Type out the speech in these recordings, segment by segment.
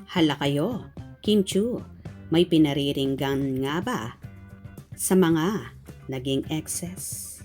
Hala kayo, Kim Chu, may pinariringgan nga ba sa mga naging exes?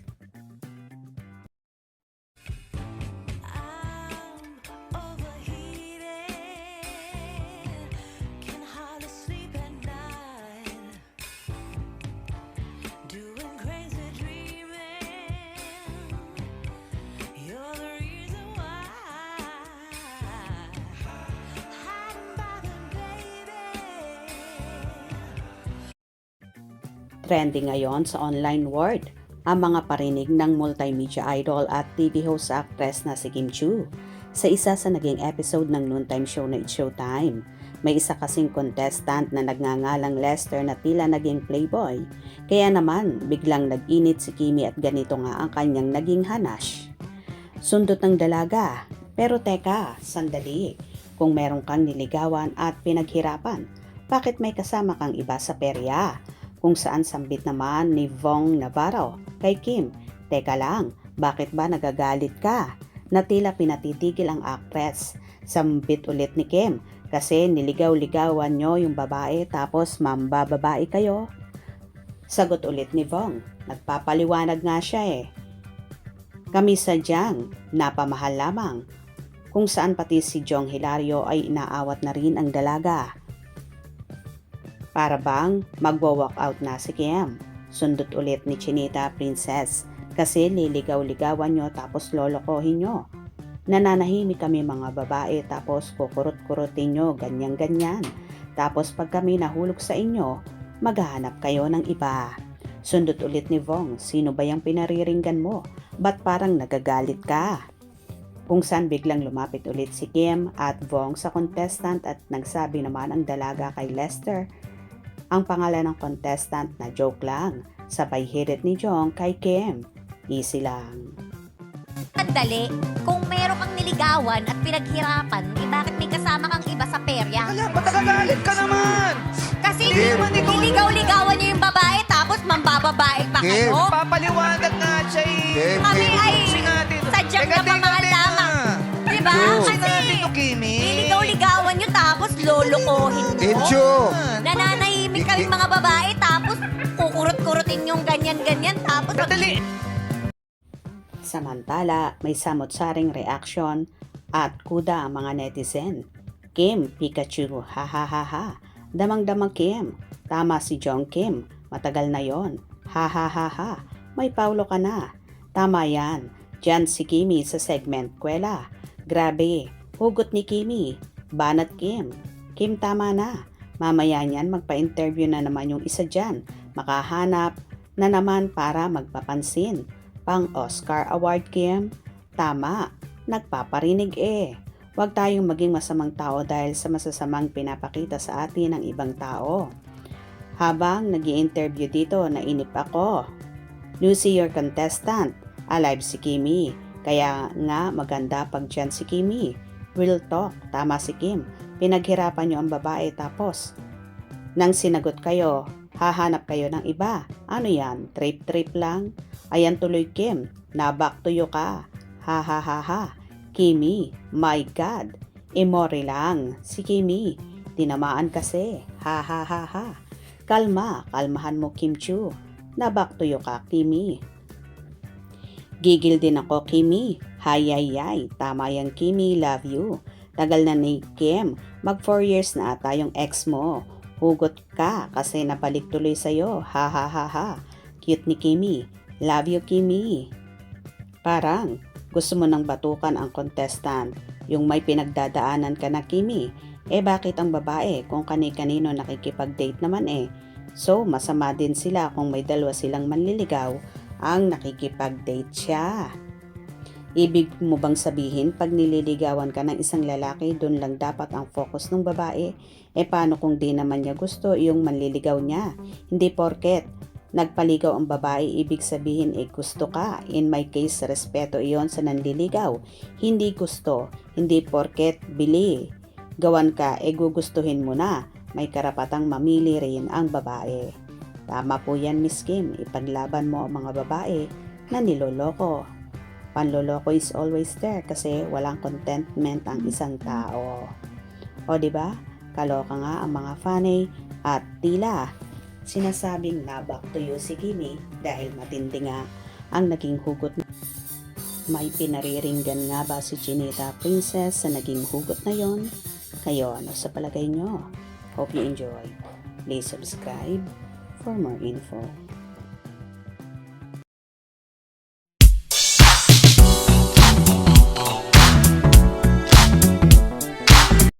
Trending ngayon sa online world ang mga parinig ng multimedia idol at TV host actress na si Kim Chu. Sa isa sa naging episode ng noontime show na It's Showtime, may isa kasing contestant na nagngangalang Lester na tila naging playboy. Kaya naman, biglang nag-init si Kimi at ganito nga ang kanyang naging hanash. Sundot ng dalaga, pero teka, sandali. Kung meron kang niligawan at pinaghirapan, bakit may kasama kang iba sa perya? Kung saan sambit naman ni Vong Navarro kay Kim, teka lang, bakit ba nagagalit ka? Na tila pinatitigil ang actress. Sambit ulit ni Kim, kasi niligaw-ligawan nyo yung babae tapos mambababae kayo. Sagot ulit ni Vong, nagpapaliwanag nga siya eh. Kami sadyang napamahal lamang. Kung saan pati si Jong Hilario ay inaawat na rin ang dalaga. Para bang magwa-walk out na si Kim. Sundot ulit ni Chinita Princess kasi liligaw-ligawan nyo tapos lolokohin nyo. Nananahimik kami mga babae tapos kukurot-kurutin nyo ganyan-ganyan. Tapos pag kami nahulog sa inyo, maghahanap kayo ng iba. Sundot ulit ni Vong, sino ba yung pinariringgan mo? Ba't parang nagagalit ka? Kung saan biglang lumapit ulit si Kim at Vong sa contestant at nagsabi naman ang dalaga kay Lester. Ang pangalan ng contestant na joke lang, sabay hirit ni Jong kay Kim. Easy lang. Sandali, kung meron kang niligawan at pinaghirapan, bakit may kasama kang iba sa perya? Ala, ba't nagagalit ka naman? Kasi Kim, niligaw-ligawan niyo yung babae tapos mambababae pa Kim, kayo? papaliwanag nga siya eh. Kim, Kami ay sadyang napamahal lamang. Diba? Kasi Kasi to, Kimi. niligaw-ligawan niyo tapos lolokohin mo. Encho! Nananahimik kaming mga babae tapos kukurot-kurutin yung ganyan-ganyan tapos... Sandali. Samantala, may samot-saring reaksyon at kuda ang mga netizen. Kim, Pikachu, ha ha ha ha. Damang-damang Kim. Tama si Jong Kim. Matagal na yon. Ha ha ha ha. May Paulo ka na. Tama yan. Diyan si Kimi sa segment Kwela. Grabe. Hugot ni Kimi. Banat Kim. Kim, tama na. Mamaya niyan magpa-interview na naman yung isa dyan. Makahanap na naman para magpapansin. Pang-Oscar Award, Kim? Tama. Nagpaparinig eh. Huwag tayong maging masamang tao dahil sa masasamang pinapakita sa atin ng ibang tao. Habang nag-i-interview dito, nainip ako. Lucy, your contestant. Alive si Kimi. Kaya nga maganda pag dyan si Kimi. Real talk. Tama si Kim. Pinaghirapan nyo ang babae tapos nang sinagot kayo, hahanap kayo ng iba. Ano yan? Trip-trip lang? Ayan tuloy Kim. Na-back to you ka. Ha ha ha ha. Kimi, my God. Imori lang. Si Kimi. Tinamaan kasi. Ha ha ha ha. Kalma. Kalmahan mo Kim Chu. Na-back to you ka Kimi. Gigil din ako Kimi. Hayayay. Tama yang Kimi. Love you. Tagal na ni Kim. Mag 4 years na ata yung ex mo. Hugot ka kasi napalik tuloy sa'yo. Ha ha ha ha. Cute ni Kimi. Love you Kimi. Parang gusto mo nang batukan ang contestant. Yung may pinagdadaanan ka na Kimi. Bakit ang babae kung kani-kanino nakikipag-date naman eh. So masama din sila kung may dalawa silang manliligaw ang nakikipag-date siya. Ibig mo bang sabihin pag nililigawan ka ng isang lalaki, doon lang dapat ang focus ng babae? Paano kung di naman niya gusto yung manliligaw niya? Hindi porket nagpaligaw ang babae, ibig sabihin gusto ka. In my case, respeto iyon sa nanliligaw. Hindi gusto, hindi porket bili. Gawan ka, gugustuhin mo na. May karapatang mamili rin ang babae. Tama po yan Miss Kim, ipaglaban mo ang mga babae na niloloko. Panloloko is always there kasi walang contentment ang isang tao. O di ba? Kaloka nga ang mga fanay at tila sinasabing na back to you si Kimi dahil matindi nga ang naging hugot. May pinariringgan nga ba si Chinita Princess sa naging hugot na yon? Kayo, ano sa palagay nyo? Hope you enjoy. Please subscribe for more info.